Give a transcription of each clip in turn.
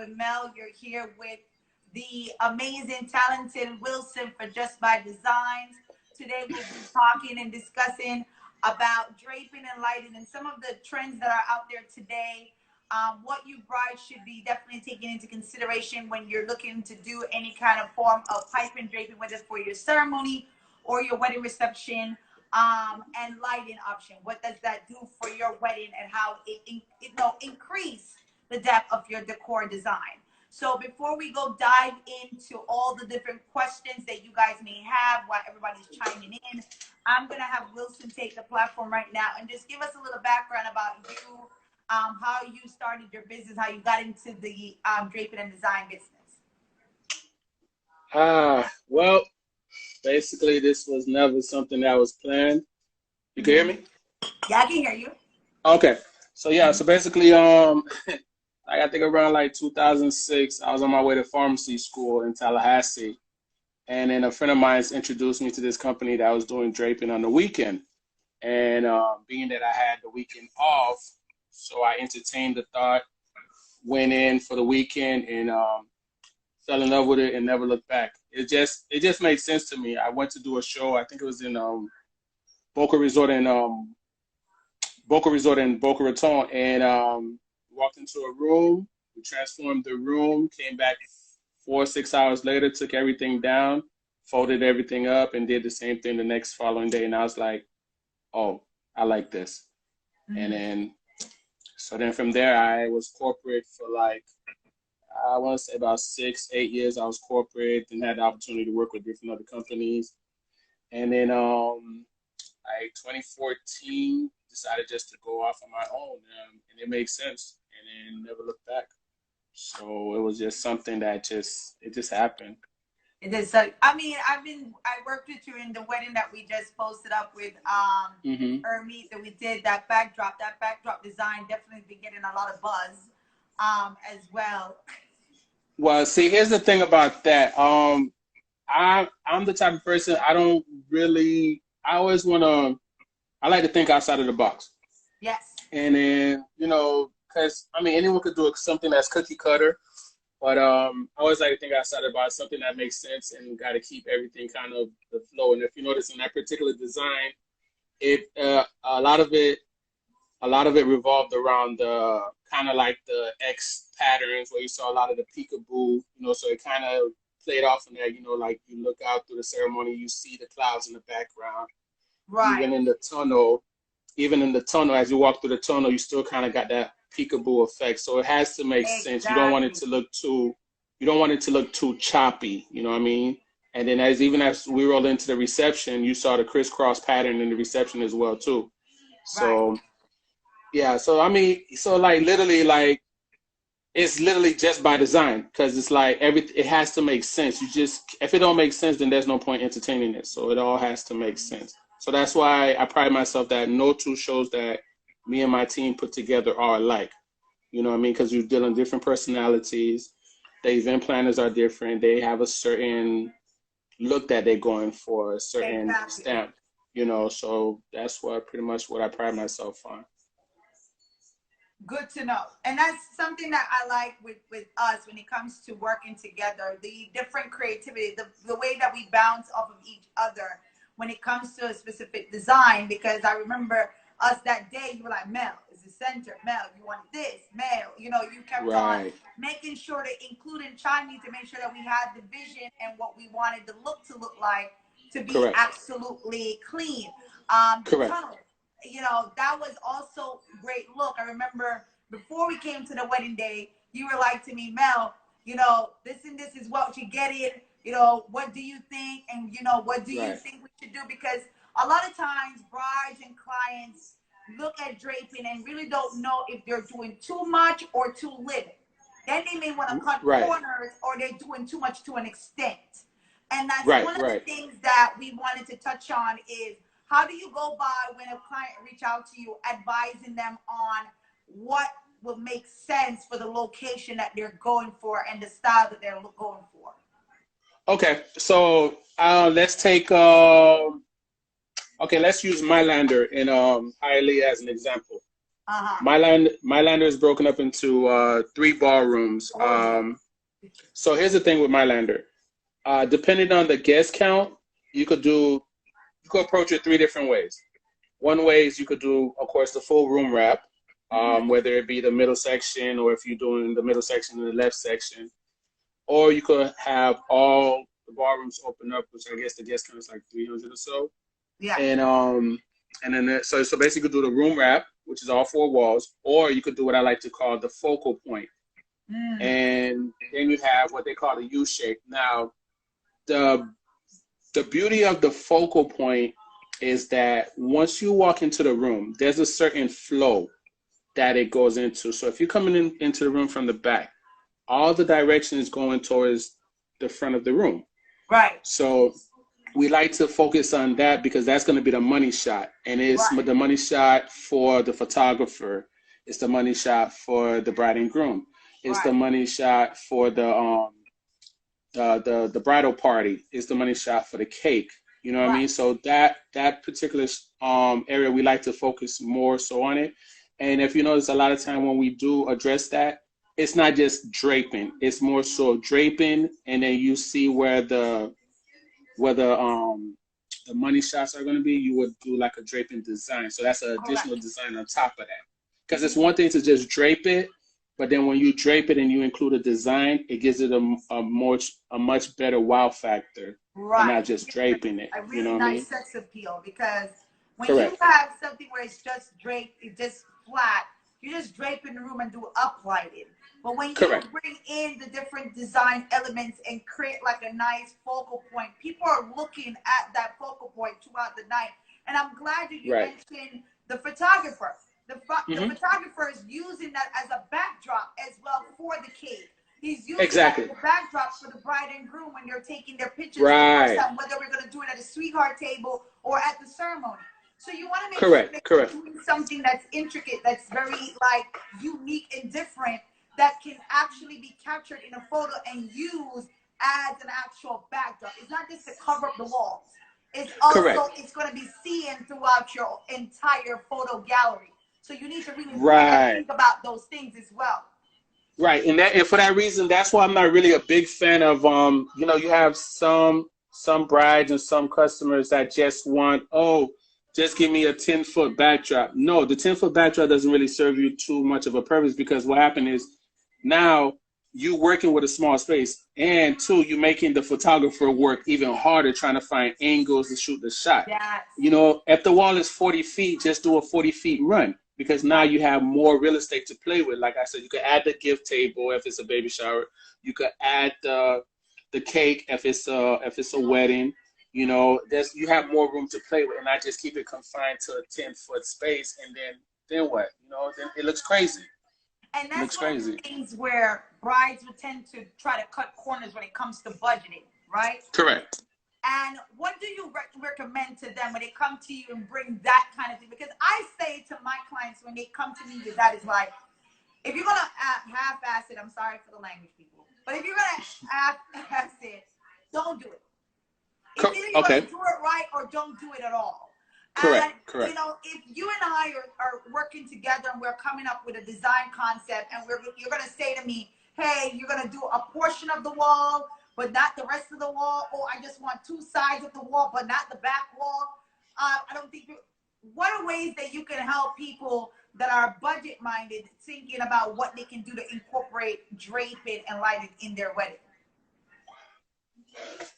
with Mel. You're here with the amazing, talented Wilson for Just by Designs. Today we'll be talking and discussing about draping and lighting and some of the trends that are out there today. What you brides should be definitely taking into consideration when you're looking to do any kind of form of pipe and draping, whether it's for your ceremony or your wedding reception, and lighting option. What does that do for your wedding and how it increase the depth of your decor design? So before we go dive into all the different questions that you guys may have while everybody's chiming in, I'm going to have Wilson take the platform right now and just give us a little background about you, how you started your business, how you got into the draping and design business. Well, basically this was never something that was planned. You can hear me? Yeah, I can hear you. Okay. So yeah, so basically I think around like 2006, I was on my way to pharmacy school in Tallahassee. And then a friend of mine introduced me to this company that was doing draping on the weekend. And being that I had the weekend off, so I entertained the thought, went in for the weekend, and fell in love with it and never looked back. It just made sense to me. I went to do a show. I think it was in Boca Resort in Boca Raton, and walked into a room. We transformed the room. Came back 4 or 6 hours later. Took everything down, folded everything up, and did the same thing the next following day. And I was like, "Oh, I like this." And then, so then from there, I was corporate for like, I want to say about 6, 8 years. I was corporate and had the opportunity to work with different other companies. And then, like 2014, decided just to go off on my own, and it made sense, and then never looked back. So it was just something that it just happened. It is. I mean, I worked with you in the wedding that we just posted up with Hermes, that we did that backdrop. That backdrop design definitely been getting a lot of buzz as well. Well, see, here's the thing about that. I'm the type of person, I always want to, I like to think outside of the box. Yes. And then, because, I mean, anyone could do something that's cookie cutter, but I always like to think outside of the box, something that makes sense, and got to keep everything kind of the flow. And if you notice in that particular design, a lot of it revolved around the kind of like the X patterns where you saw a lot of the peekaboo, so it kind of played off from there, like you look out through the ceremony, you see the clouds in the background. Right. Even in the tunnel, as you walk through the tunnel, you still kind of got that peekaboo effect. So it has to make sense. You don't want it to look too choppy, you know what I mean? And then as we roll into the reception, you saw the crisscross pattern in the reception as well too. So right. Yeah, so I mean, so like literally, like it's literally just by design, because it's like it has to make sense. If it don't make sense, then there's no point entertaining it. So it all has to make sense. So that's why I pride myself that no two shows that me and my team put together are alike. You know what I mean? Because you're dealing with different personalities. The event planners are different. They have a certain look that they're going for, a certain stamp. So that's pretty much what I pride myself on. Good to know. And that's something that I like with us when it comes to working together, the different creativity, the way that we bounce off of each other when it comes to a specific design. Because I remember us that day, you were like, Mel, is the center. Mel, you want this. Mel, you kept on making sure to include and chime in to make sure that we had the vision and what we wanted the look to look like to be absolutely clean. The tunnel. That was also great look. I remember before we came to the wedding day, you were like to me, Mel, this and this is what you get in. What do you think? And, what do you think we should do? Because a lot of times brides and clients look at draping and really don't know if they're doing too much or too little. Then they may want to cut corners, or they're doing too much to an extent. And that's one of the things that we wanted to touch on is, how do you go by when a client reach out to you, advising them on what will make sense for the location that they're going for and the style that they're going for? Okay, so let's take, let's use Mylander in Hialeah as an example. My lander is broken up into 3 ballrooms. So here's the thing with my lander. Depending on the guest count, you could approach it 3 different ways. One way is you could do, of course, the full room wrap, whether it be the middle section or if you're doing the middle section and the left section. Or you could have all the ballrooms open up, which I guess the guest count is like 300 or so. Yeah. And then so basically you could do the room wrap, which is all 4 walls, or you could do what I like to call the focal point. And then you have what they call the U shape. Now, the beauty of the focal point is that once you walk into the room, there's a certain flow that it goes into. So if you're coming into the room from the back, all the direction is going towards the front of the room. Right. So we like to focus on that because that's going to be the money shot. And it's the money shot for the photographer. It's the money shot for the bride and groom. It's the money shot for the bridal party. It's the money shot for the cake. You know what I mean? So that particular area, we like to focus more so on it. And if you notice, a lot of time when we do address that, it's not just draping. It's more so draping, and then you see where the money shots are going to be. You would do like a draping design. So that's an additional design on top of that. Because it's one thing to just drape it, but then when you drape it and you include a design, it gives it a much better wow factor. Right. And not just draping it. A really you know what nice I mean? sex appeal, because when you have something where it's just draped, it's just flat, you just drape in the room and do uplighting. But when you bring in the different design elements and create like a nice focal point, people are looking at that focal point throughout the night. And I'm glad that you mentioned the photographer. The photographer is using that as a backdrop as well for the cake. He's using that as a backdrop for the bride and groom when they're taking their pictures, whether we're going to do it at a sweetheart table or at the ceremony. So you want to make sure that you're doing something that's intricate, that's very like unique and different, that can actually be captured in a photo and used as an actual backdrop. It's not just to cover up the walls. It's also it's going to be seen throughout your entire photo gallery. So you need to really think about those things as well. Right, and for that reason, that's why I'm not really a big fan of you know, you have some brides and some customers that just want, just give me a 10-foot backdrop. No, the 10-foot backdrop doesn't really serve you too much of a purpose, because what happened is now you working with a small space, and 2, you're making the photographer work even harder trying to find angles to shoot the shot. Yes. You know, if the wall is 40 feet, just do a 40-feet run, because now you have more real estate to play with. Like I said, you could add the gift table if it's a baby shower. You could add the cake if it's a wedding. You know, you have more room to play with, and not just keep it confined to a 10-foot space. And then what? You know, then it looks crazy. And that's one of the things where brides would tend to try to cut corners when it comes to budgeting, right? Correct. And what do you recommend to them when they come to you and bring that kind of thing? Because I say to my clients when they come to me with that, is like, if you're going to half-ass it, I'm sorry for the language, people, but if you're going to half-ass it, don't do it. It's either you're going to do it right or don't do it at all. Correct. You know, if you and I are working together and we're coming up with a design concept, and you're going to say to me, hey, you're going to do a portion of the wall, but not the rest of the wall, or I just want 2 sides of the wall, but not the back wall. I don't think what are ways that you can help people that are budget-minded thinking about what they can do to incorporate draping and lighting in their wedding?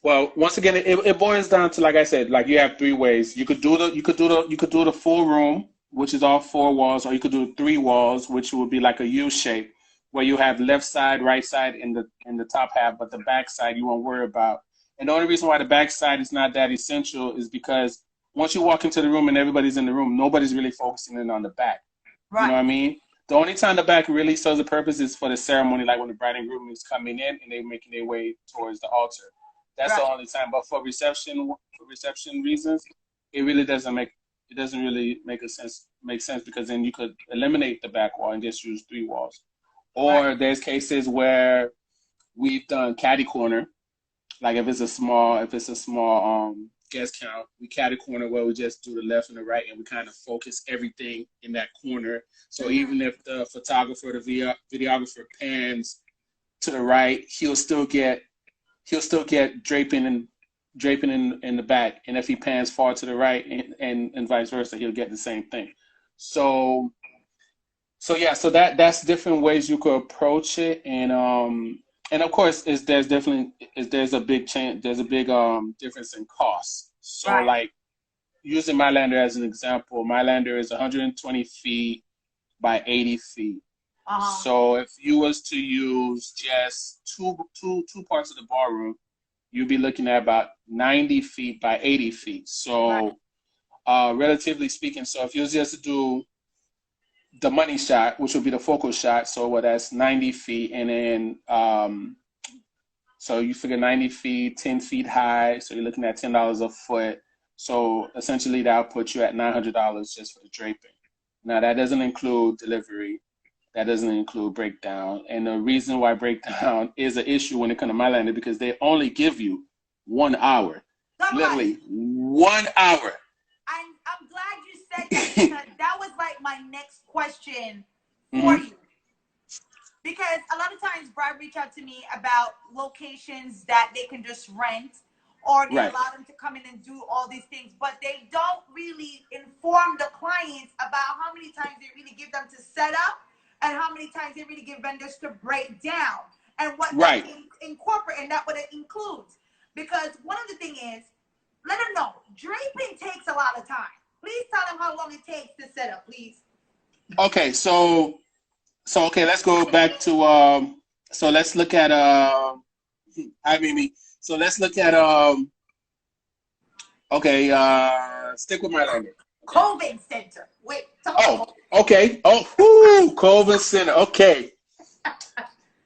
Well, once again, it boils down to, like I said, like you have 3 ways. You could do the full room, which is all 4 walls, or you could do 3 walls, which would be like a U shape, where you have left side, right side in the top half, but the back side you won't worry about. And the only reason why the back side is not that essential is because once you walk into the room and everybody's in the room, nobody's really focusing in on the back. Right. You know what I mean? The only time the back really serves a purpose is for the ceremony, like when the bride and groom is coming in and they're making their way towards the altar. That's the only time. But for reception reasons, it really doesn't really make sense because then you could eliminate the back wall and just use 3 walls. Or there's cases where we've done caddy corner, like if it's a small guest count. We cat a corner where we just do the left and the right, and we kind of focus everything in that corner. So even if the photographer, the videographer pans to the right, he'll still get draping in the back, and if he pans far to the right and vice versa, he'll get the same thing. So yeah, so that's different ways you could approach it, and of course there's a big change, there's a big difference in cost. So Right. like using my lander as an example, my lander is 120 feet by 80 feet. So if you was to use just two parts of the ballroom, you'd be looking at about 90 feet by 80 feet. So relatively speaking, so if you was just to do the money shot, which would be the focal shot, so that's 90 feet, and then so you figure 90 feet, 10 feet high, so you're looking at $10 a foot. So essentially that'll put you at $900 just for the draping. Now that doesn't include delivery, that doesn't include breakdown, and the reason why breakdown is an issue when it comes to my lander, because they only give you 1 hour, literally 1 hour. I'm glad you said that, because that was like my next question for you. Because a lot of times brides reach out to me about locations that they can just rent, or they allow them to come in and do all these things, but they don't really inform the clients about how many times they really give them to set up and how many times they really give vendors to break down, and what they incorporate and that what it includes. Because one of the things is, let them know, draping takes a lot of time. Please tell them how long it takes to set up, please. Okay, so okay, let's go back to so let's look at so let's look at stick with my language. Coven Center. Wait. Okay. Coven Center. Okay.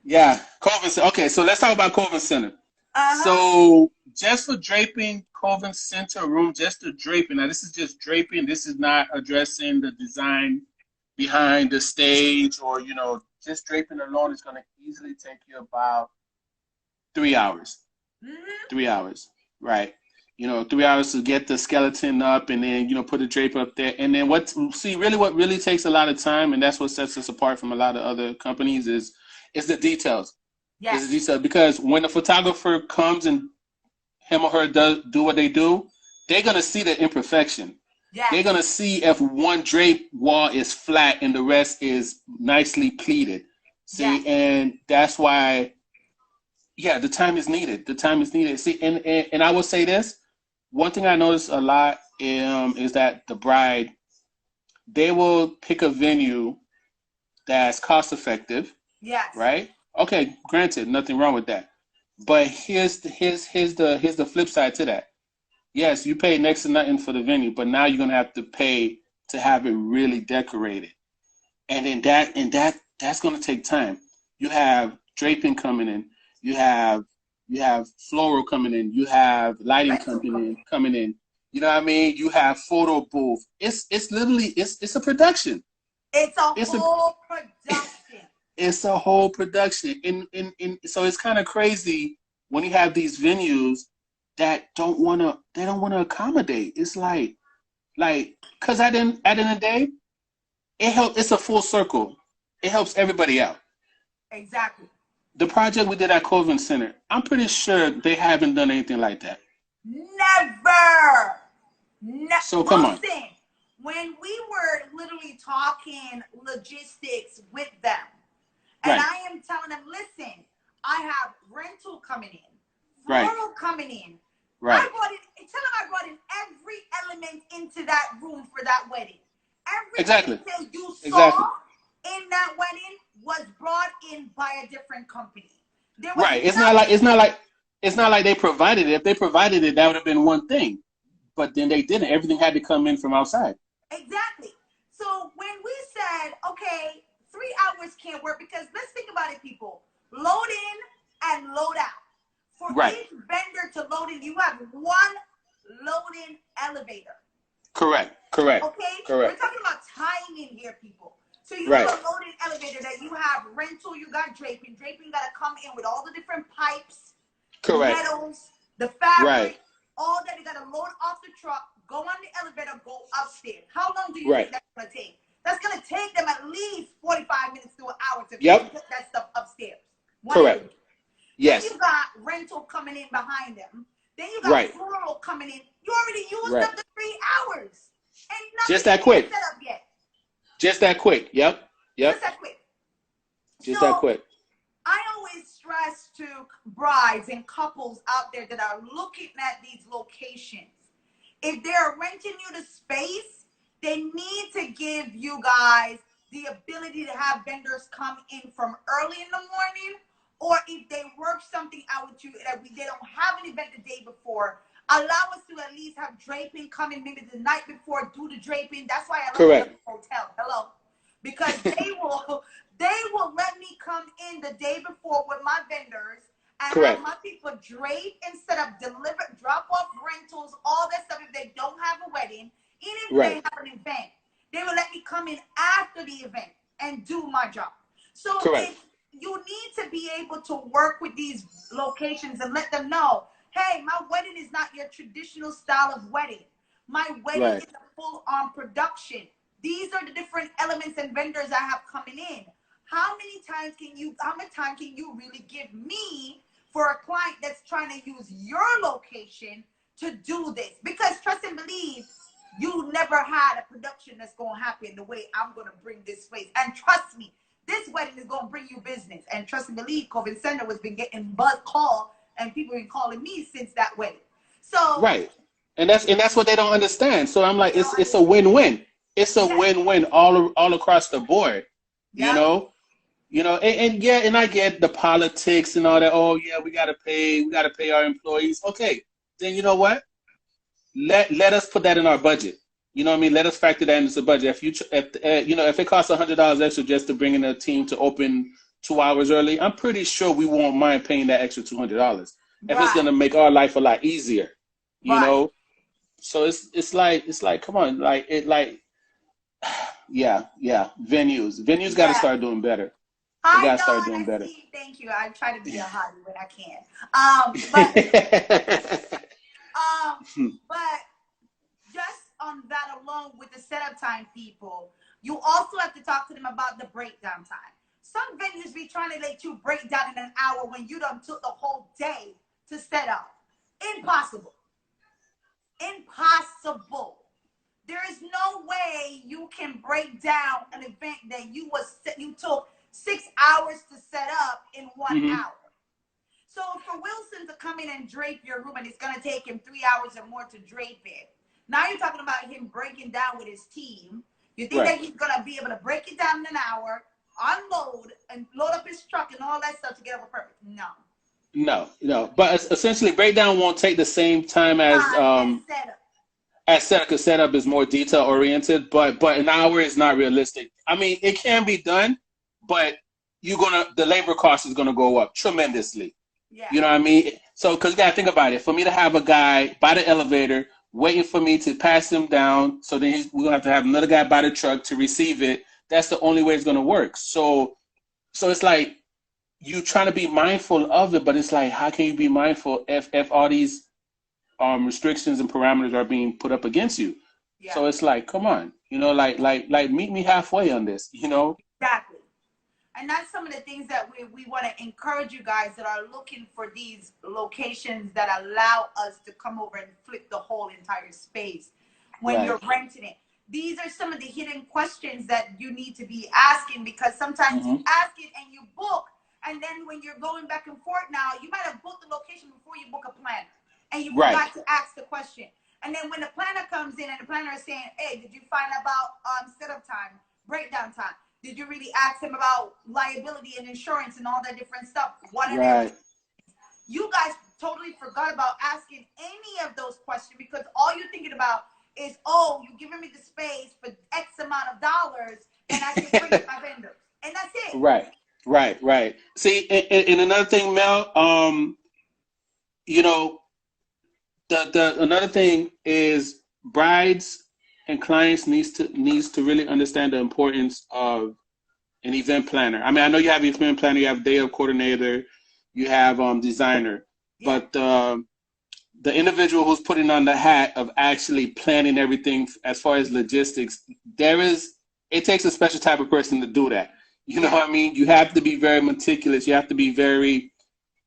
Yeah, Coven Center. Okay, so let's talk about Coven Center. So just for draping, Coven Center room, just the draping. Now this is just draping. This is not addressing the design behind the stage, or just draping alone is going to easily take you about 3 hours. 3 hours, right? 3 hours to get the skeleton up, and then put a drape up there, and then what really takes a lot of time, and that's what sets us apart from a lot of other companies is the details. Yes. Is the details, because when the photographer comes and him or her do what they do, they're gonna see the imperfection. Yes. They're gonna see if one drape wall is flat and the rest is nicely pleated. See, yes. And that's why, the time is needed. The time is needed. See, and I will say this. One thing I notice a lot is that the bride, they will pick a venue that's cost effective. Yes. Right? Okay, granted, nothing wrong with that. But here's the flip side to that. Yes, you pay next to nothing for the venue, but now you're gonna have to pay to have it really decorated. And then that's gonna take time. You have draping coming in, you have floral coming in, you have lighting coming in. You know what I mean? You have photo booth. It's literally it's a production. It's a whole production. It's a whole production. And so it's kind of crazy when you have these venues that don't want to accommodate. It's like because at the end of the day, it's a full circle. It helps everybody out. Exactly. The project we did at Coven Center, I'm pretty sure they haven't done anything like that. Never. So come on. When we were literally talking logistics with them, and I am telling them, listen, I have rental coming in, floral coming in. Right. I brought in every element into that room for that wedding. Everything that you saw in that wedding was brought in by a different company. Right. It's not like they provided it. If they provided it, that would have been one thing. But then they didn't. Everything had to come in from outside. Exactly. So when we said, okay, 3 hours can't work, because let's think about it, people. Load in and load out. For each vendor to load in, you have one load-in elevator. Correct. Okay? Correct. We're talking about timing here, people. So you have a load-in elevator that you have rental, you got draping. Draping got to come in with all the different pipes, metals, the fabric, all that. You got to load you think that's going to take? That's going to take them at least 45 minutes to an hour to put that stuff upstairs. Correct. Yes. Then you got rental coming in behind them. Then you got floral coming in. You already used up the 3 hours. And nothing just that quick. set up yet. Just that quick. Yep. Just that quick. Just that quick. I always stress to brides and couples out there that are looking at these locations. If they're renting you the space, they need to give you guys the ability to have vendors come in from early in the morning, or if they work something out with you that they don't have an event the day before, allow us to at least have draping come in maybe the night before, do the draping. That's why I love the hotel. Hello. Because they will let me come in the day before with my vendors and have my people drape and set up, deliver, drop off rentals, all that stuff if they don't have a wedding. Even if they have an event, they will let me come in after the event and do my job. So if you need to be able to work with these locations and let them know, hey, my wedding is not your traditional style of wedding. My wedding is a full-on production. These are the different elements and vendors I have coming in. How much time can you really give me for a client that's trying to use your location to do this? Because trust and believe, you never had a production that's going to happen the way I'm going to bring this place. And trust me, this wedding is going to bring you business. And trust and believe, COVID Center has been getting buzz call, and people have been calling me since that wedding. So and that's what they don't understand. So I'm like, it's a win-win. It's a win-win all across the board. You know, and I get the politics and all that. Oh yeah, we gotta pay our employees. Okay, then you know what? Let us put that in our budget. You know what I mean? Let us factor that into the budget. If it costs $100 extra just to bring in a team to open 2 hours early, I'm pretty sure we won't mind paying that extra $200 if it's gonna make our life a lot easier. You know? So it's like come on, venues got to start doing better. They got to start doing better. Thank you. I try to be a hottie when I can. But just on that alone with the setup time, people, you also have to talk to them about the breakdown time. Some venues be trying to let you break down in an hour when you done took the whole day to set up. Impossible. There is no way you can break down an event that you took 6 hours to set up in 1 hour. So for Wilson to come in and drape your room, and it's going to take him 3 hours or more to drape it. Now you're talking about him breaking down with his team. You think that he's going to be able to break it down in an hour, unload, and load up his truck and all that stuff to get up a permit? No. But essentially, breakdown won't take the same time as setup. As setup, because setup is more detail oriented. But an hour is not realistic. I mean, it can be done, but the labor cost is gonna go up tremendously. Yeah. You know what I mean? So, because you gotta think about it. For me to have a guy by the elevator waiting for me to pass him down, so then we're gonna have to have another guy by the truck to receive it. That's the only way it's gonna work. So it's like you trying to be mindful of it, but it's like, how can you be mindful if all these restrictions and parameters are being put up against you? Yeah. So it's like, come on, like meet me halfway on this, Exactly. And that's some of the things that we want to encourage you guys that are looking for these locations that allow us to come over and flip the whole entire space when you're renting it. These are some of the hidden questions that you need to be asking, because sometimes you ask it and you book, and then when you're going back and forth now, you might have booked the location before you book a planner, and you forgot to ask the question. And then when the planner comes in and the planner is saying, hey, did you find about setup time, breakdown time? Did you really ask him about liability and insurance and all that different stuff? You guys totally forgot about asking any of those questions, because all you're thinking about is, oh, you're giving me the space for X amount of dollars and I can bring in my vendors. And that's it. Right. See, and another thing, Mel, another thing is brides and clients needs to really understand the importance of an event planner. I mean, I know you have an event planner, you have day of coordinator, you have designer, but the individual who's putting on the hat of actually planning everything as far as logistics, it takes a special type of person to do that. You know what I mean? You have to be very meticulous. You have to be very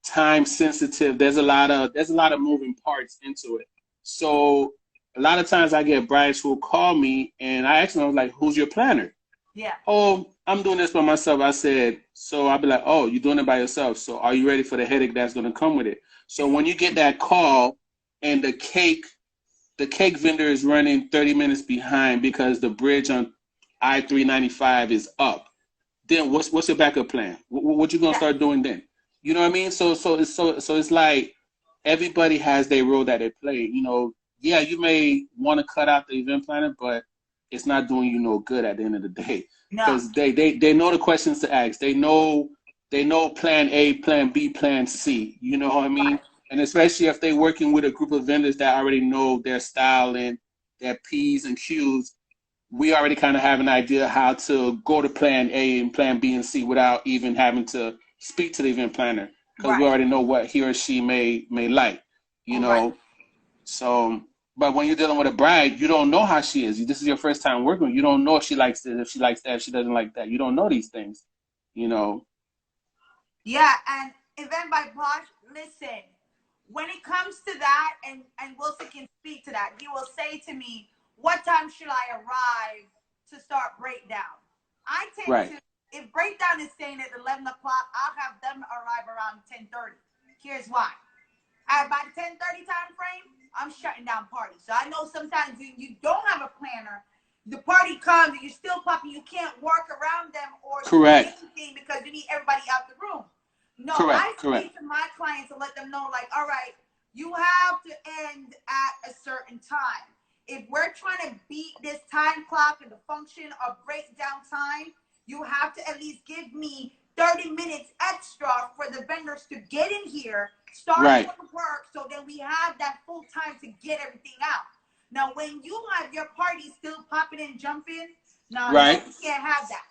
time sensitive. There's a lot of moving parts into it. So a lot of times I get brides who will call me and I ask them, I was like, who's your planner? Yeah. Oh, I'm doing this by myself. I said, so I'll be like, oh, you're doing it by yourself. So are you ready for the headache that's going to come with it? So when you get that call and the cake vendor is running 30 minutes behind because the bridge on I-395 is up, then what's your backup plan? What you gonna start doing then? You know what I mean? So it's like everybody has their role that they play. You know, yeah, you may want to cut out the event planner, but it's not doing you no good at the end of the day. Because they know the questions to ask. They know plan A, plan B, plan C. You know what I mean? Right. And especially if they're working with a group of vendors that already know their style and their P's and Q's, we already kind of have an idea how to go to plan A and plan B and C without even having to speak to the event planner, because we already know what he or she may like, you know. Right. So, but when you're dealing with a bride, you don't know how she is. This is your first time working. You don't know if she likes this, if she likes that, if she doesn't like that. You don't know these things, you know. Yeah, and Event by Bosch, listen, when it comes to that, and Wilson can speak to that, he will say to me, what time should I arrive to start breakdown? I tend to, if breakdown is saying at 11 o'clock, I'll have them arrive around 10:30. Here's why. By the 10:30 time frame, I'm shutting down parties. So I know sometimes you don't have a planner, the party comes and you're still popping, you can't work around them or do anything because you need everybody out the room. No, I speak to my clients and let them know, like, all right, you have to end at a certain time. If we're trying to beat this time clock and the function of breakdown time, you have to at least give me 30 minutes extra for the vendors to get in here, start the work, so then we have that full time to get everything out. Now, when you have your party still popping and jumping, no, you can't have that.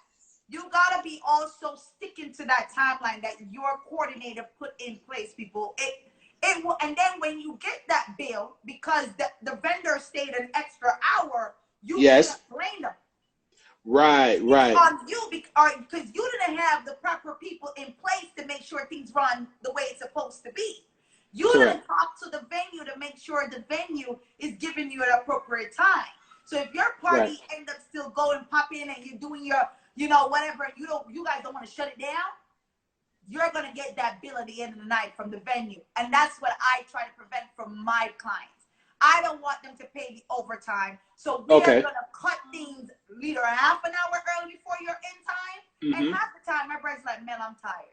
You gotta be also sticking to that timeline that your coordinator put in place, people. It will, and then when you get that bill because the vendor stayed an extra hour, you can't blame them. Right. It's on you because you didn't have the proper people in place to make sure things run the way it's supposed to be. You didn't talk to the venue to make sure the venue is giving you an appropriate time. So if your party ends up still going, pop in, and you're doing your, whatever, you guys don't want to shut it down, you're going to get that bill at the end of the night from the venue. And that's what I try to prevent from my clients. I don't want them to pay the overtime. So we are going to cut things either half an hour early before you're in time. And half the time, my brother's like, man, I'm tired.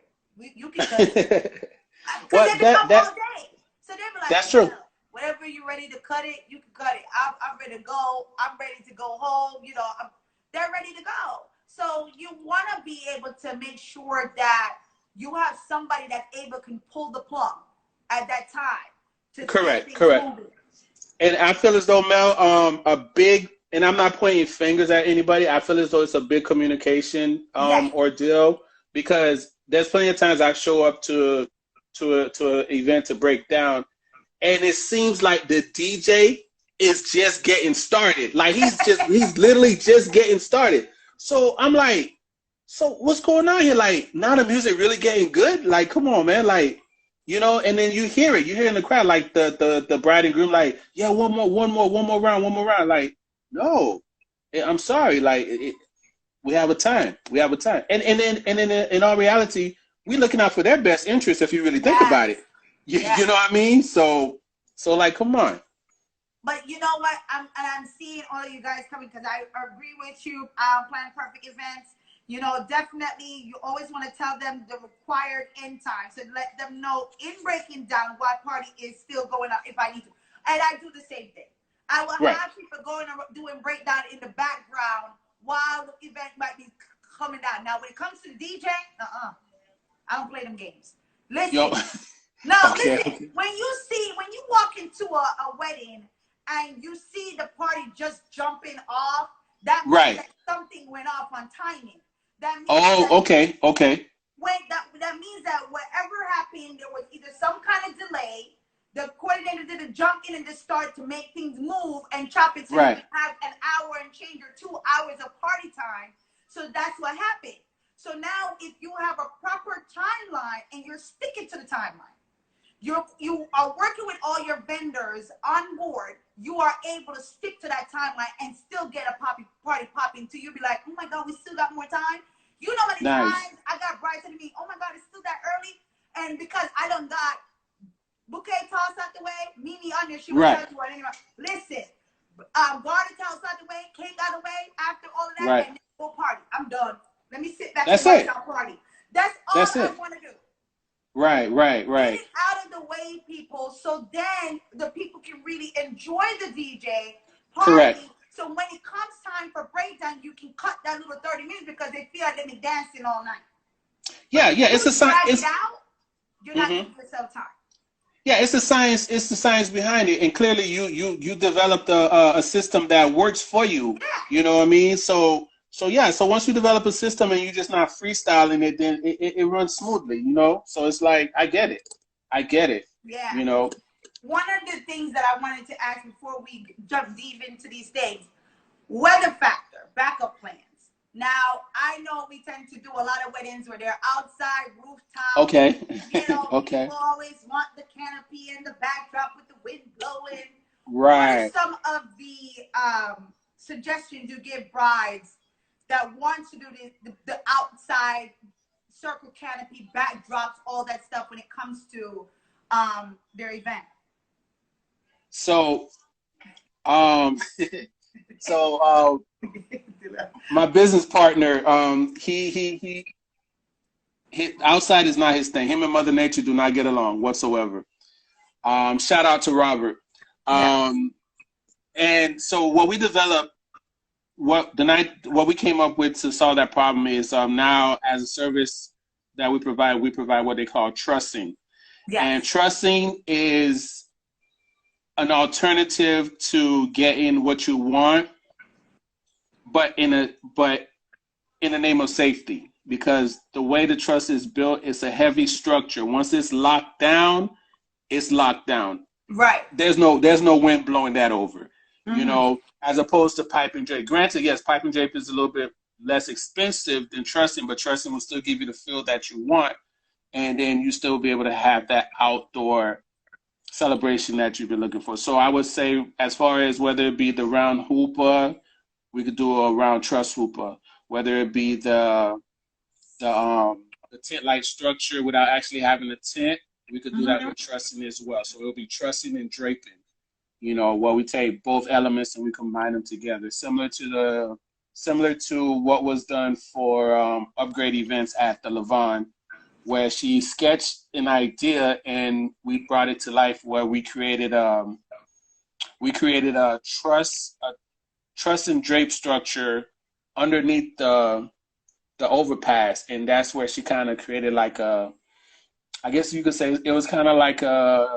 You can cut it. Because they've been up all day. So they be like, that's true. Whenever you're ready to cut it, you can cut it. I'm ready to go. I'm ready to go home. They're ready to go. So you want to be able to make sure that you have somebody that's able can pull the plug at that time. To correct. Moving. And I feel as though, Mel, and I'm not pointing fingers at anybody. I feel as though it's a big communication ordeal, because there's plenty of times I show up to an event to break down, and it seems like the DJ is just getting started. Like he's literally just getting started. So I'm like, so what's going on here? Like, now the music really getting good? Like, come on, man. Like, and then you hear it. You hear in the crowd, like the bride and groom, like, yeah, one more round. Like, no, I'm sorry. Like, we have a time. And then in all reality, we're looking out for their best interest if you really think about it. You know what I mean? So like, come on. But you know what? I'm seeing all of you guys coming because I agree with you. Plan perfect events. Definitely, you always want to tell them the required end time. So let them know in breaking down what party is still going on if I need to. And I do the same thing. I will have people going and doing breakdown in the background while the event might be coming down. Now, when it comes to the DJ, I don't play them games. Listen. Listen. When you walk into a wedding and you see the party just jumping off, that means that something went off on timing. That means okay. That means that whatever happened, there was either some kind of delay, the coordinator didn't jump in and just start to make things move and chop it so Right. you have an hour and change or 2 hours of party time. So that's what happened. So now if you have a proper timeline and you're sticking to the timeline, you are working with all your vendors on board, you are able to stick to that timeline and still get a party popping till you'll be like, oh my God, we still got more time. You know how many times I got brides telling me, oh my God, it's still that early? And because I done got bouquet toss out the way, Mimi Onion, she will tell you what anyway. Listen, garden toss out the way, cake out the way, after all of that, and then go party. I'm done. Let me sit back and watch our party. That's all I want to do. Right. Get it out of the way, people, so then the people can really enjoy the DJ party. Correct. So when it comes time for breakdown, you can cut that little 30 minutes because they feel like they've been dancing all night. Yeah, it's a science. You're not giving yourself time. Yeah, it's a science. It's the science behind it, and clearly you developed a system that works for you. Yeah. You know what I mean? So once you develop a system and you're just not freestyling it, then it runs smoothly. You know? So it's like I get it. Yeah. You know. One of the things that I wanted to ask before we jump deep into these things, weather factor, backup plans. Now, I know we tend to do a lot of weddings where they're outside, rooftop. Okay. You know, Okay. people always want the canopy and the backdrop with the wind blowing. Right. What are some of the suggestions you give brides that want to do the outside circle canopy, backdrops, all that stuff when it comes to their event? So, my business partner, he outside is not his thing. Him and Mother Nature do not get along whatsoever. Shout out to Robert. And so what we developed, what we came up with to solve that problem is now as a service that we provide what they call trussing. Yes. And trussing is an alternative to getting what you want, but in the name of safety, because the way the truss is built, it's a heavy structure. Once it's locked down, it's locked down. Right. There's no wind blowing that over. Mm-hmm. You know, as opposed to pipe and drape. Granted, yes, pipe and drape is a little bit less expensive than trussing, but trussing will still give you the feel that you want, and then you still be able to have that outdoor celebration that you've been looking for. So I would say, as far as whether it be the round hoopah, we could do a round truss hoopah. Whether it be the tent-like structure without actually having a tent, we could do that with trussing as well. So it'll be trussing and draping. You know, where we take both elements and we combine them together, similar to what was done for upgrade events at the Levon, where she sketched an idea and we brought it to life, where we created a truss and drape structure underneath the overpass, and that's where she kind of created like a, I guess you could say it was kind of like a.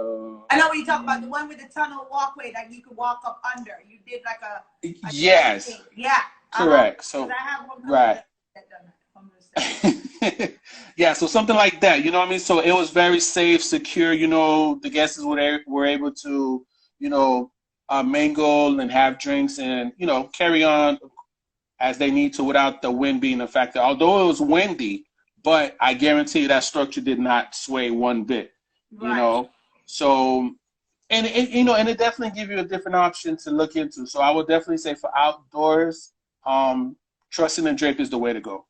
I know what you're talking about, the one with the tunnel walkway that you could walk up under. You did like a yes. Yeah. Correct. So I have one right. Yeah, so something like that, you know what I mean? So it was very safe, secure, you know, the guests were able to, you know, mingle and have drinks and, you know, carry on as they need to without the wind being a factor. Although it was windy, but I guarantee you that structure did not sway one bit, you know? So, and it definitely give you a different option to look into. So I would definitely say for outdoors, trussing and drape is the way to go.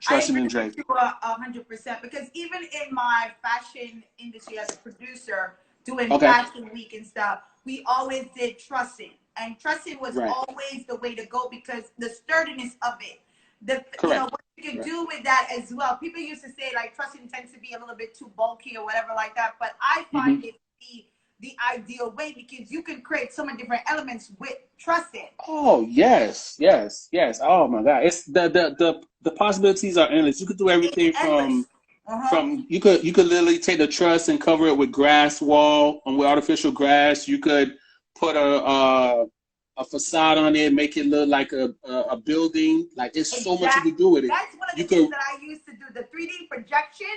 Trussing and drape. 100%, because even in my fashion industry as a producer, doing fashion week and stuff, we always did trussing, and trussing was always the way to go because the sturdiness of it. You know what you can do with that as well. People used to say like trussing tends to be a little bit too bulky or whatever like that, but I find it to be the ideal way because you can create so many different elements with trussing. Oh yes. Oh my God, it's the possibilities are endless. You could do everything from you could literally take the truss and cover it with grass wall and with artificial grass. You could put a facade on it, make it look like a building. Like it's so much you can do with it. That's one of the things that I used to do, the 3D projection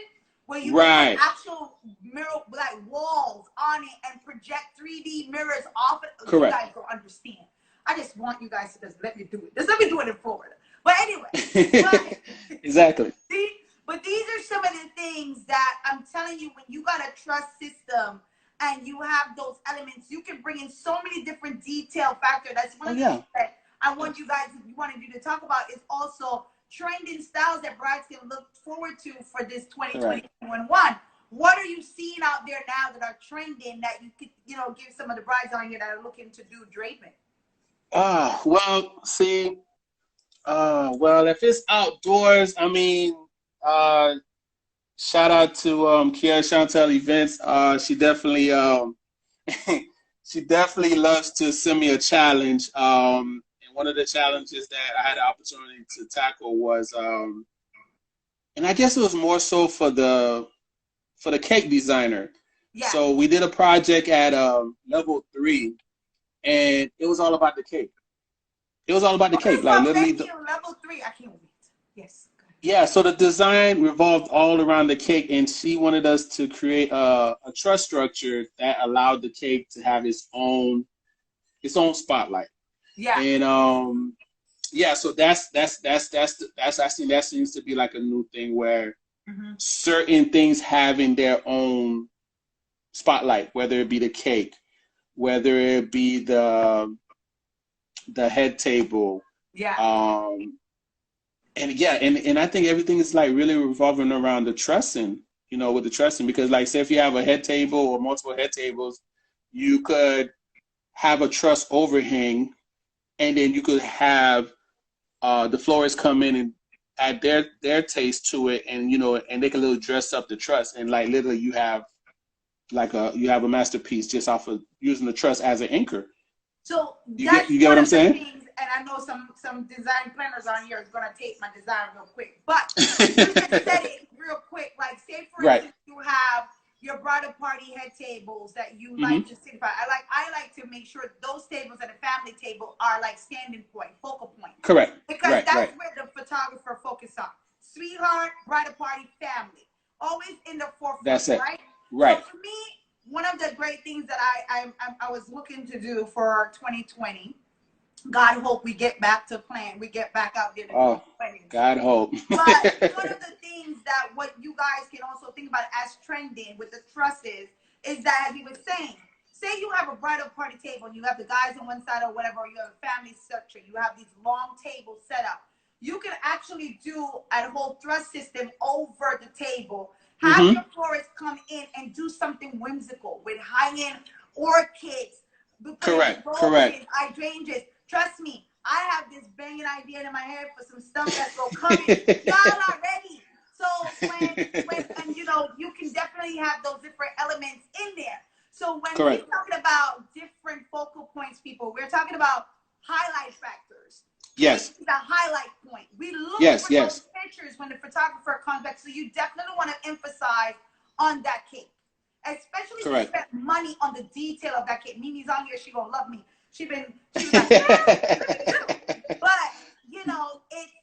where you can put Right. actual mirror, like walls on it, and project 3D mirrors off it. You Correct. guys don't understand. I just want you guys to just let me do it. Just let me do it in Florida. But anyway, but, Exactly. see, but these are some of the things that I'm telling you, when you got a trust system and you have those elements, you can bring in so many different detail factors. That's one of the things that I want you guys, wanted you to talk about, is also trending styles that brides can look forward to for this 2021. What are you seeing out there now that are trending that you could, give some of the brides on here that are looking to do draping? Well, see, well, if it's outdoors, I mean, shout out to Kia Chantel Events. She definitely she definitely loves to send me a challenge. And one of the challenges that I had the opportunity to tackle was, and I guess it was more so for the cake designer. Yeah. So we did a project at level 3, and it was all about the cake. It was all about the cake, like literally. Level 3, I can't wait. Yes. Yeah, so the design revolved all around the cake, and she wanted us to create a truss structure that allowed the cake to have its own spotlight. Yeah. And yeah, so that's I think that seems to be like a new thing where certain things having their own spotlight, whether it be the cake, whether it be the head table. Yeah. And yeah, and I think everything is like really revolving around the trussing, with the trussing, because like say if you have a head table or multiple head tables, you could have a truss overhang, and then you could have the florists come in and add their taste to it, and and they can little dress up the truss, and like literally you have a masterpiece just off of using the truss as an anchor. So you get what I'm saying? Things, and I know some design planners on here is gonna take my design real quick, but you just said it real quick. Like say for instance, you have your bridal party head tables that you like to signify. I like to make sure those tables at a family table are like standing point, focal point. Correct. Because that's where the photographer focus on. Sweetheart, bridal party, family, always in the forefront. That's it. Right. So for me, one of the great things that I was looking to do for 2020, God hope we get back to plan. We get back out there to do weddings. God hope. But one of the things that what you guys can also think about as trending with the trusses is that, as you were saying, say you have a bridal party table and you have the guys on one side or whatever, or you have a family structure, you have these long tables set up. You can actually do a whole thrust system over the table. Have your florists come in and do something whimsical with high-end orchids. Correct. Hydrangeas. Trust me, I have this banging idea in my head for some stuff that's going to come in. Y'all not ready. So when you can definitely have those different elements in there. So when we're talking about different focal points, people, we're talking about highlight factors. Yes. The highlight point. We look for those pictures when the photographer comes back. So you definitely want to emphasize on that cake. Especially if you spend money on the detail of that cake. Mimi's on here, she gonna love me. She was like, but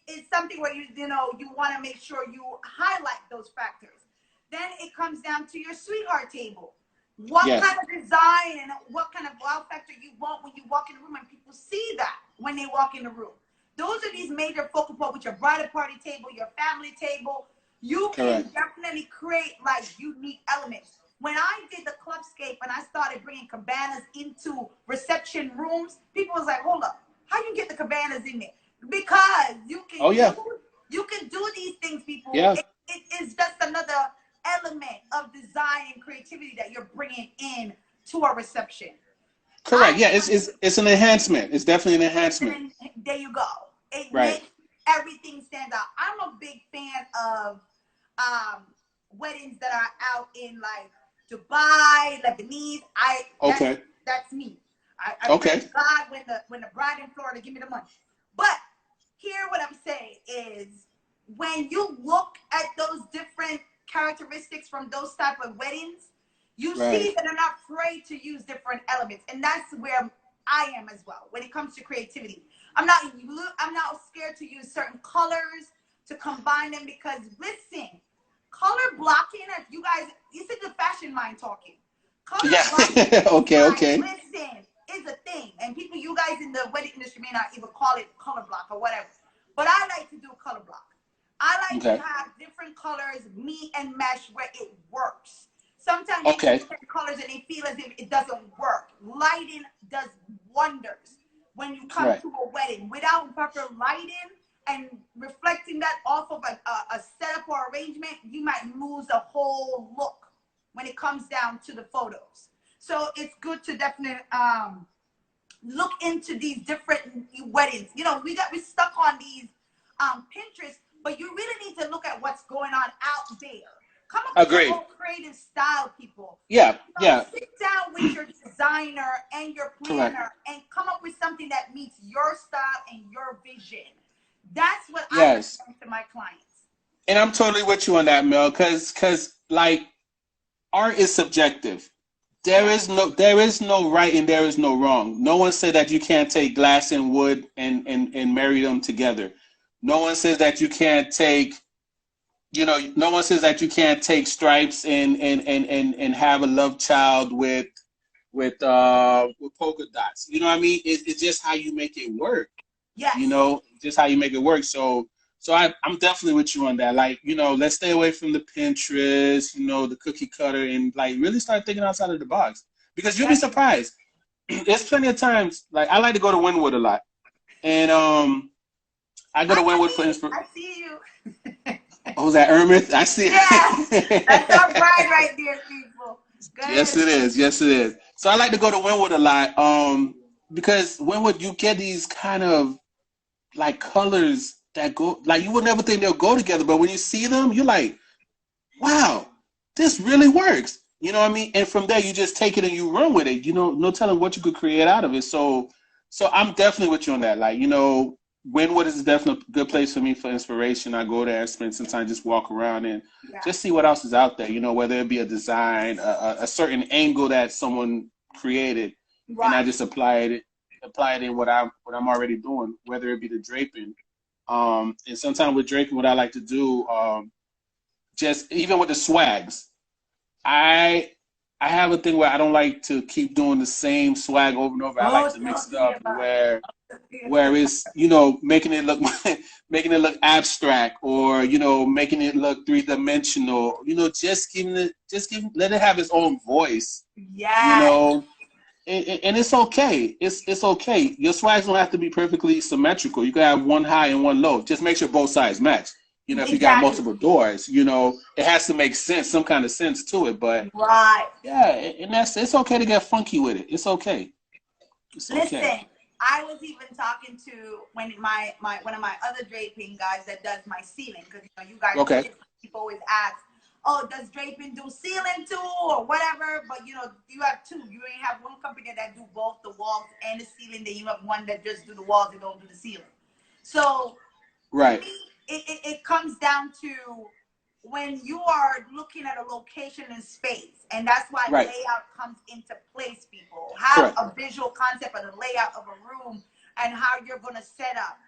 it's something where you want to make sure you highlight those factors. Then it comes down to your sweetheart table. What kind of design and what kind of wow factor you want when you walk in the room, and people see that when they walk in the room. Those are these major focal points with your bridal party table, your family table. You can definitely create like unique elements. When I did the clubscape and I started bringing cabanas into reception rooms, people was like, hold up, how you get the cabanas in there? Because you can you can do these things, people. Yeah. It is just another element of design and creativity that you're bringing in to a reception. Correct. It's an enhancement. It's definitely an enhancement. There you go. It makes everything stand out. I'm a big fan of weddings that are out in like Dubai, Lebanese. That's me. I praise God when the bride in Florida give me the money. But here what I'm saying is when you look at those different characteristics from those type of weddings, you see that they're not afraid to use different elements, and that's where I am as well when it comes to creativity. I'm not scared to use certain colors to combine them, because listen, color blocking, as you guys, this is the fashion mind talking. Color Yeah. blocking, Okay, okay. listen, is a thing. And people, you guys in the wedding industry may not even call it color block or whatever. But I like to do color block. I like Okay. to have different colors meet and mesh where it works. Sometimes you Okay. see different colors and they feel as if it doesn't work. Lighting does wonders when you come Right. to a wedding. Without proper lighting and reflecting that off of a setup or arrangement, you might lose the whole look when it comes down to the photos. So it's good to definitely look into these different weddings. You know, we stuck on these Pinterest, but you really need to look at what's going on out there. Come up with Agreed. your own creative style, people. Yeah, So yeah. sit down with your designer and your planner Correct. and come up with something that meets your style and your vision. That's what Yes. I recommend to my clients. And I'm totally with you on that, Mel, because like art is subjective. There is no right and there is no wrong. No one said that you can't take glass and wood and marry them together. No one says that you can't take, no one says that you can't take stripes and have a love child with polka dots. You know what I mean? It's just how you make it work. Yes. Just how you make it work. So I'm definitely with you on that. Like, let's stay away from the Pinterest, the cookie cutter, and like really start thinking outside of the box. Because you'll be surprised. There's plenty of times, like I like to go to Wynwood a lot. And I go to Wynwood for inspiration. I see you. Oh, is that Ermith? I see. Yeah, that's our bride right there, people. Yes, it is. Yes, it is. So I like to go to Wynwood a lot because Wynwood, you get these kind of like colors that go, like you would never think they'll go together, but when you see them, you're like, wow, this really works. You know what I mean? And from there, you just take it and you run with it. No telling what you could create out of it. So I'm definitely with you on that. Like, Wynwood is definitely a good place for me for inspiration. I go there and spend some time, just walk around and just see what else is out there. Whether it be a design, a certain angle that someone created, and I just apply it in what I'm already doing, whether it be the draping. And sometimes with draping, what I like to do, just even with the swags, I have a thing where I don't like to keep doing the same swag over and over. I like to mix it up where it's making it look abstract, or making it look three-dimensional. Let it have its own voice. Yeah. And it's okay. It's okay. Your swags don't have to be perfectly symmetrical. You can have one high and one low. Just make sure both sides match. If you got multiple doors, it has to make sense, some kind of sense to it. But yeah, and it's okay to get funky with it. It's okay. Listen, I was even talking to one of my other draping guys that does my ceiling, because you guys people always ask, oh, does draping do ceiling too or whatever? But you have two. You ain't have one company that do both the walls and the ceiling. Then you have one that just do the walls and don't do the ceiling. So to me, it comes down to when you are looking at a location and space, and that's why layout comes into place. People have a visual concept of the layout of a room and how you're going to set up.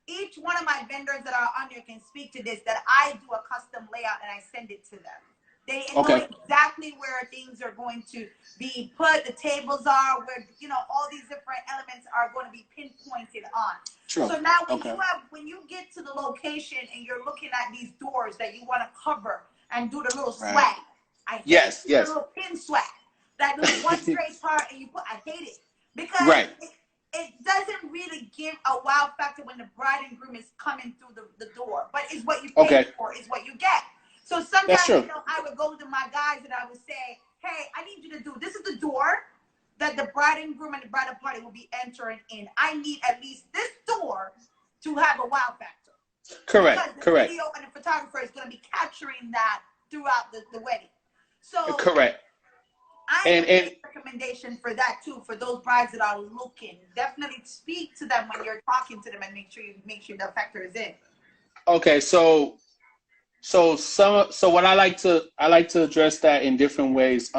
Each one of my vendors that are on here can speak to this, that I do a custom layout and I send it to them. They know exactly where things are going to be put, the tables are, where, all these different elements are going to be pinpointed on. Sure. So now when you get to the location and you're looking at these doors that you want to cover and do the little swag. I hate the little pin swag. That little one straight part and I hate it. Because it doesn't really give a wow factor when the bride and groom is coming through the door. But it's what you pay for, is what you get. So sometimes, I would go to my guys and I would say, hey, I need you to do, this is the door that the bride and groom and the bridal party will be entering in. I need at least this door to have a wow factor. Because the video and the photographer is going to be capturing that throughout the wedding. So I have a recommendation for that too, for those brides that are looking. Definitely speak to them when you're talking to them and make sure the factor is in. Okay, so what I like to address that in different ways.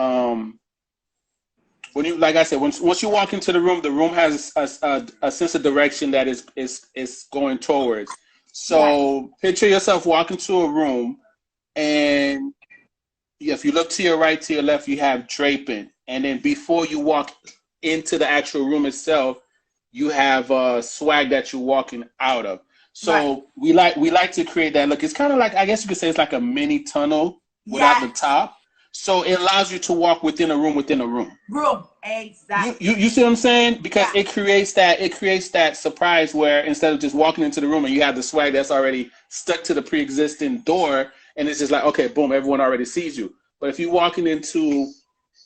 When you, like I said, once you walk into the room has a sense of direction that is going towards. So picture yourself walking to a room, And if you look to your right, to your left, you have draping. And then before you walk into the actual room itself, you have swag that you're walking out of. So we like to create that look. It's kind of like, I guess you could say it's like a mini tunnel without the top. So it allows you to walk within a room within a room. Exactly. You see what I'm saying? Because it creates that surprise where instead of just walking into the room and you have the swag that's already stuck to the pre-existing door, and it's just like, okay, boom, everyone already sees you. But if you're walking into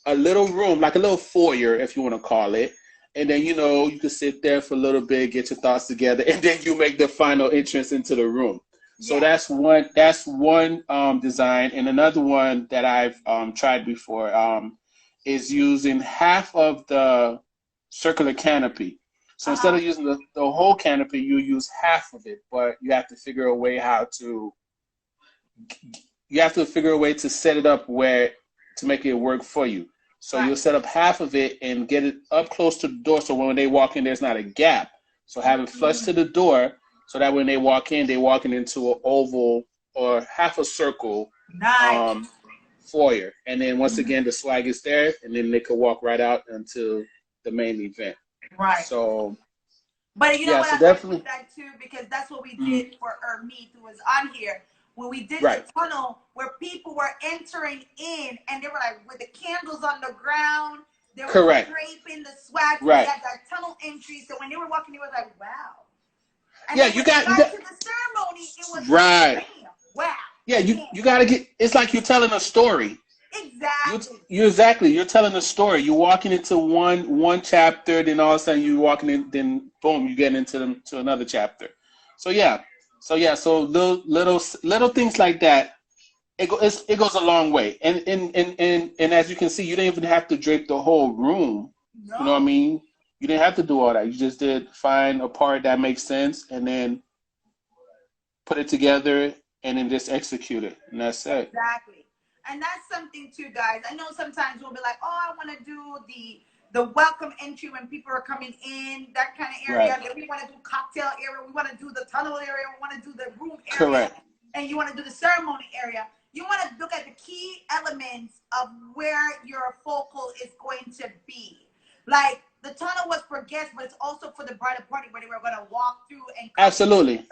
a little room, like a little foyer, if you want to call it, and then, you know, you can sit there for a little bit, get your thoughts together, and then you make the final entrance into the room. So that's one design. And another one that I've tried before is using half of the circular canopy. So instead of using the whole canopy, you use half of it, but you have to figure a way to set it up where to make it work for you. So you'll set up half of it and get it up close to the door, so when they walk in, there's not a gap. So have it flush to the door, so that when they walk in, they're walking into an oval or half a circle foyer. And then once again, the swag is there, and then they could walk right out into the main event. So, but you know what, so I definitely like that too, because that's what we did for Ermith, who was on here. When we did the tunnel where people were entering in and they were like with the candles on the ground, they were draping the swag. We had that tunnel entry, so when they were walking, it was like, wow. And you got to the ceremony, it was like, wow. Yeah, you got to get. It's like you're telling a story. Exactly. You're telling a story. You're walking into one chapter, then all of a sudden you're walking in, then boom, you get into another chapter. So little things like that. It goes a long way. And as you can see, you didn't even have to drape the whole room. No. You know what I mean? You didn't have to do all that. You just did find a part that makes sense and then put it together and then just execute it. And that's it. Exactly. And that's something too, guys. I know sometimes we'll be like, oh, I want to do the welcome entry when people are coming in, that kind of area. Then we want to do cocktail area. We want to do the tunnel area. We want to do the room area. And you want to do the ceremony area. You want to look at the key elements of where your focal is going to be. Like the tunnel was for guests, but it's also for the bridal party where they were going to walk through and come to the ceremony.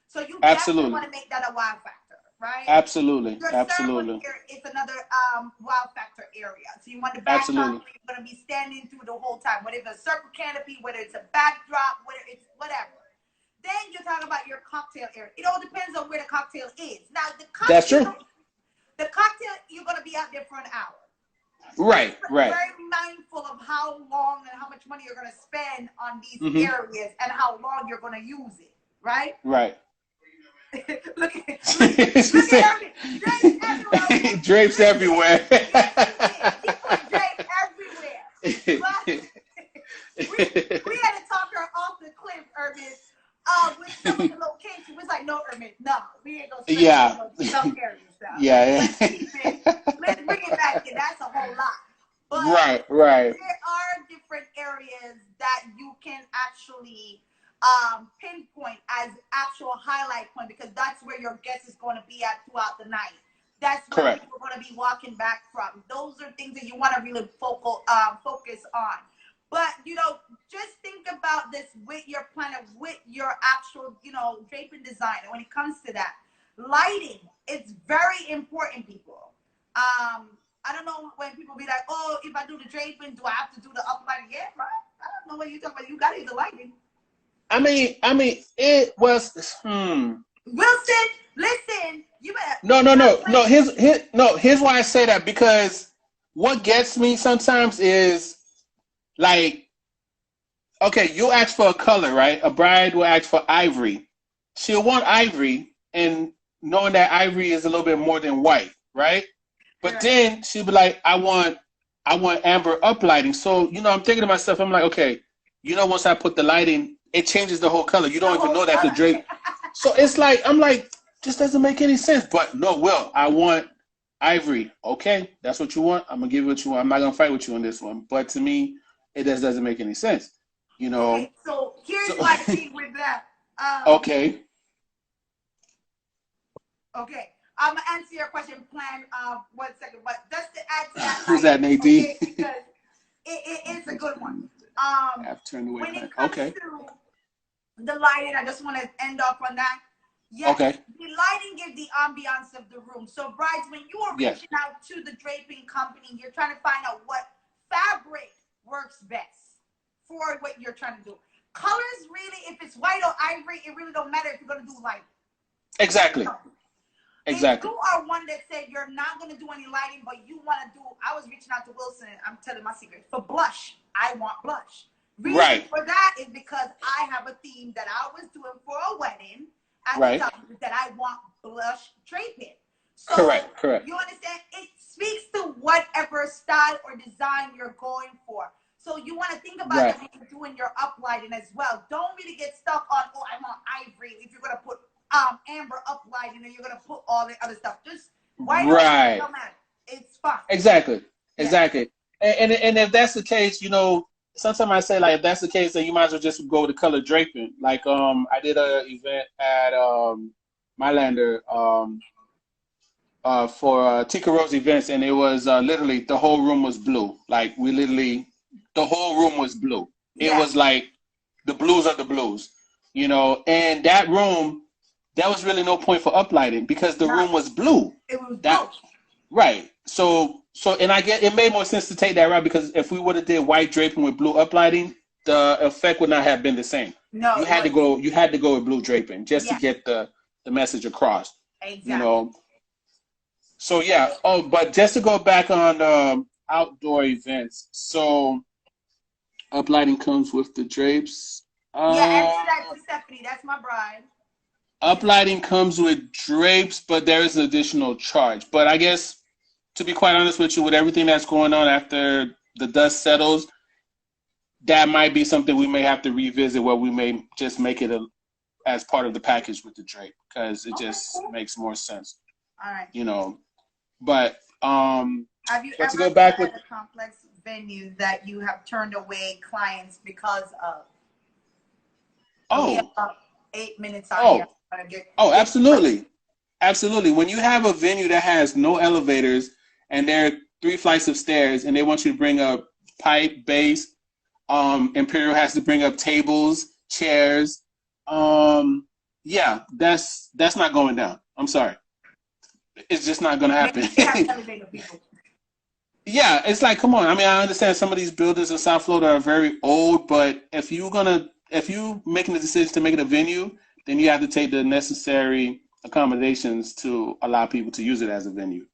So you definitely want to make that a wow factor, right? Absolutely. Your ceremony is another wow factor area. So you want the backdrop where you're going to be standing through the whole time, whether it's a circle canopy, whether it's a backdrop, whether it's whatever. Then you're talking about your cocktail area. It all depends on where the cocktail is. Now, the cocktail, that's true. The cocktail, you're going to be out there for an hour. Right. Very mindful of how long and how much money you're going to spend on these areas and how long you're going to use it. Right? Right. look at everything. Drapes everywhere. People drape everywhere. We had to talk her off the cliff, Ermith. With some of the location, was like, no, Ermith, no, we ain't gonna some areas down. Let's bring it back, and that's a whole lot. But there are different areas that you can actually pinpoint as actual highlight point, because that's where your guest is going to be at throughout the night. That's where people are going to be walking back from. Those are things that you want to really focus on. But, you know, just think about this with your planner, with your actual, you know, draping design. And when it comes to that, lighting, it's very important, people. I don't know when people be like, oh, if I do the draping, do I have to do the uplighting? Yeah, right. I don't know what you're talking about. You got to do the lighting. I mean, it was. Wilson, listen. You better. No. Here's why I say that, because what gets me sometimes is like, okay, you ask for a color, right? A bride will ask for ivory. She'll want ivory, and knowing that ivory is a little bit more than white, right? But then she'll be like, I want amber uplighting. So, you know, I'm thinking to myself, I'm like, okay, you know, once I put the lighting, it changes the whole color. You don't even know that the drape. So it's like, I'm like, this doesn't make any sense. But no, Will, I want ivory. Okay, that's what you want. I'm gonna give you what you want. I'm not gonna fight with you on this one. But to me, it just doesn't make any sense. You know. Okay, so here's my thing with that. Okay. Okay. I'm gonna answer your question. Plan 1 second, but just to add to that, Who's that, Nadine? Okay, because it is a good one. I've turned away. When it comes to the lighting, I just want to end off on that. Yes, okay. The lighting gives the ambiance of the room. So, brides, when you are reaching out to the draping company, you're trying to find out what fabric works best for what you're trying to do. Colors, really, if it's white or ivory, it really don't matter if you're going to do lighting. Exactly. Exactly. If you are one that said you're not going to do any lighting, but you want to do, I was reaching out to Wilson, I'm telling my secret, for blush, I want blush. Reason for that is because I have a theme that I was doing for a wedding that I want blush draping. So correct. You understand? It speaks to whatever style or design you're going for. So you want to think about that when you're doing your uplighting as well. Don't really get stuck on, oh, I want ivory. If you're going to put amber uplighting, and you're going to put all the other stuff. Just white or it don't matter. It's fine. Exactly. And if that's the case, you know, sometimes I say, like, if that's the case, then you might as well just go with the color draping. Like, I did an event at Mylander for Tika Rose events, and it was literally the whole room was blue. Like, the whole room was blue. It was like the blues of the blues, you know. And that room, there was really no point for uplighting because the room was blue. It was blue. Right. So, and I get it made more sense to take that route because if we would have did white draping with blue uplighting, the effect would not have been the same. No, you had to go with blue draping just to get the message across. Exactly. You know. So yeah. Oh, but just to go back on outdoor events. So uplighting comes with the drapes. Answer that to Stephanie. That's my bride. Uplighting comes with drapes, but there is an additional charge. But I guess, to be quite honest with you, with everything that's going on after the dust settles, that might be something we may have to revisit where we may just make it as part of the package with the drape because it just makes more sense. All right. You know, but have you ever go back with a complex venue that you have turned away clients because of? Oh. 8 minutes on here. Absolutely. Absolutely. When you have a venue that has no elevators and there are 3 flights of stairs and they want you to bring up pipe, bass, Imperial has to bring up tables, chairs. That's not going down. I'm sorry. It's just not going to happen. Yeah, it's like, come on. I mean, I understand some of these buildings in South Florida are very old, but if you making the decision to make it a venue, then you have to take the necessary accommodations to allow people to use it as a venue.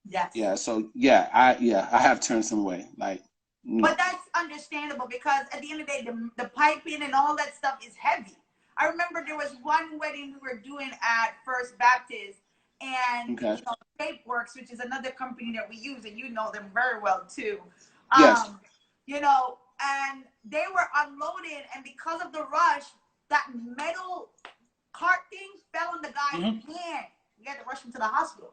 Yes. Yeah. So I have turned some away. Like. But that's understandable because at the end of the day, the piping and all that stuff is heavy. I remember there was one wedding we were doing at First Baptist, and Shapeworks, which is another company that we use, and you know them very well too. Yes. You know, and they were unloading, and because of the rush, that metal cart thing fell on the guy's hand. We had to rush him to the hospital.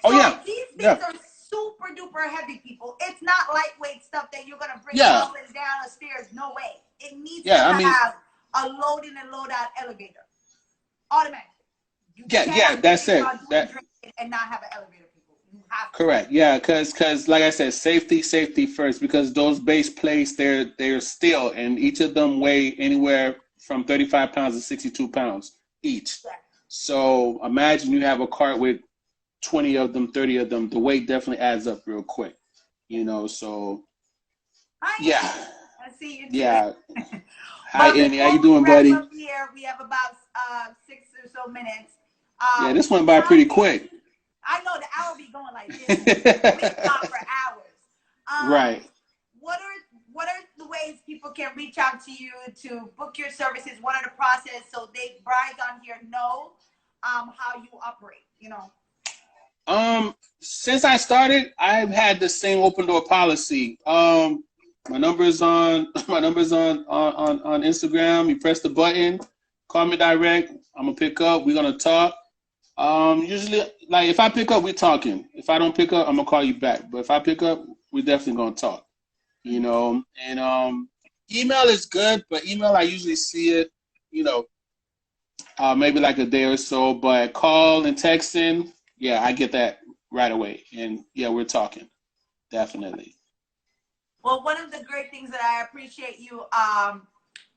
So these things are super duper heavy, people. It's not lightweight stuff that you're gonna bring up and down the stairs. No way. It needs to have a load in and load out elevator. Automatic. That's it. And not have an elevator, people. You have to. Correct. Yeah, because like I said, safety first. Because those base plates, they're steel, and each of them weigh anywhere from 35 pounds to 62 pounds each. Yeah. So imagine you have a cart with 20 of them, 30 of them. The weight definitely adds up real quick. You know. So I see you. Yeah. Hi, Annie. How you doing, buddy? Here, we have about 6 or so minutes. This went by pretty quick. I know the hour be going like this. We talk for hours. Right. What are the ways people can reach out to you to book your services? What are the process so they brides on here know how you operate? You know. Since I started, I've had the same open door policy. My number's on Instagram. You press the button, call me direct. I'm gonna pick up. We're gonna talk. Usually, like if I pick up, we're talking. If I don't pick up, I'm gonna call you back. But if I pick up, we're definitely gonna talk. You know, and email is good, but email I usually see it, you know, maybe like a day or so. But call and texting, yeah, I get that right away. And yeah, we're talking. Definitely. Well, one of the great things that I appreciate you,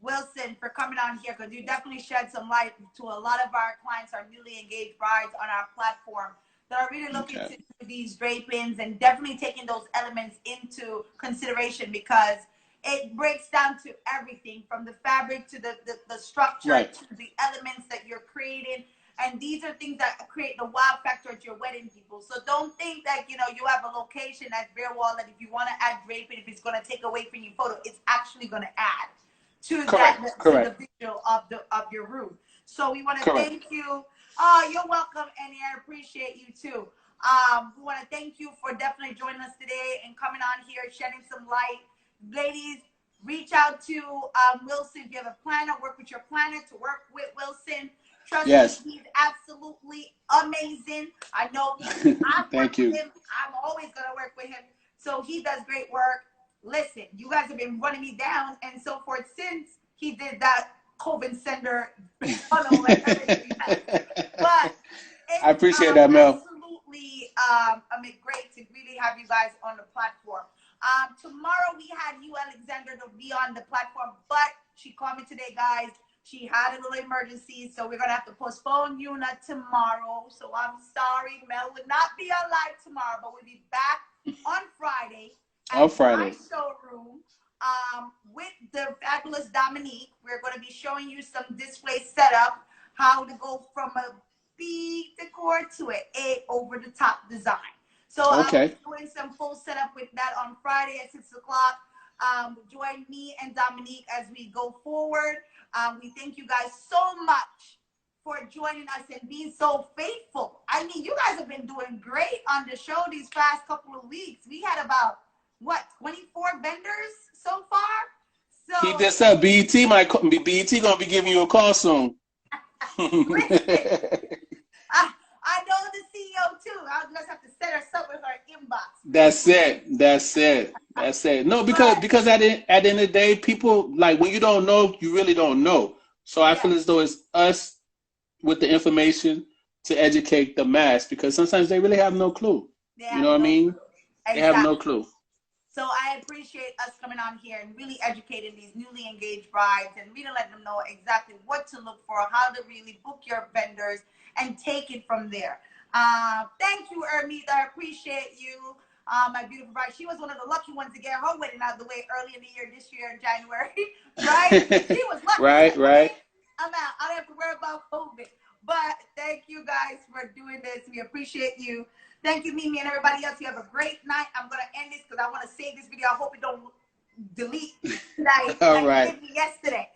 Wilson, for coming on here, because you definitely shed some light to a lot of our clients, our newly engaged brides on our platform that are really looking to do these drape-ins and definitely taking those elements into consideration, because it breaks down to everything from the fabric to the structure, right, to the elements that you're creating. And these are things that create the wow factor at your wedding, people. So don't think that, you know, you have a location at bare wall that if you want to add draping, if it's going to take away from your photo, it's actually going to add to correct, that, to correct, the visual of your room. So we want to correct. thank you. Oh, you're welcome, Annie. I appreciate you too. We want to thank you for definitely joining us today and coming on here, shedding some light. Ladies, reach out to Wilson if you have a planner. Work with your planner to work with Wilson. Trust Yes. me, he's absolutely amazing. I know I've Thank worked with you. him. I'm always going to work with him. So he does great work. Listen, you guys have been running me down and so forth since he did that COVID sender funnel and everything else. But I appreciate that, Mel. Absolutely great to really have you guys on the platform. Tomorrow we had you, Alexander, to be on the platform, but she called me today, guys. She had a little emergency, so we're going to have to postpone Yuna tomorrow. So I'm sorry, Mel will not be on live tomorrow, but we'll be back on Friday at my showroom with the fabulous Dominique. We're going to be showing you some display setup, how to go from a big decor to an A over-the-top design. So I'll be doing some full setup with that on Friday at 6 o'clock. Join me and Dominique as we go forward. We thank you guys so much for joining us and being so faithful. I mean, you guys have been doing great on the show these past couple of weeks. We had about, what, 24 vendors so far? So Keep this up. BET gonna be giving you a call soon. Listen, I know the CEO too. I'll just have to set us up with our inbox. That's it. That's it. That's it. No, because at the end of the day, people, like, when you don't know, you really don't know. So I feel as though it's us with the information to educate the mass, because sometimes they really have no clue. You know what I mean? Exactly. They have no clue. So I appreciate us coming on here and really educating these newly engaged brides and really letting them know exactly what to look for, how to really book your vendors and take it from there. Thank you, Ermita. I appreciate you. My beautiful bride. She was one of the lucky ones to get her wedding out of the way early in the year, this year in January, right? She was lucky. Right. I'm out. I don't have to worry about COVID. But thank you guys for doing this. We appreciate you. Thank you, Mimi, and everybody else. You have a great night. I'm going to end this because I want to save this video. I hope it don't delete tonight. All right. Like it did me yesterday.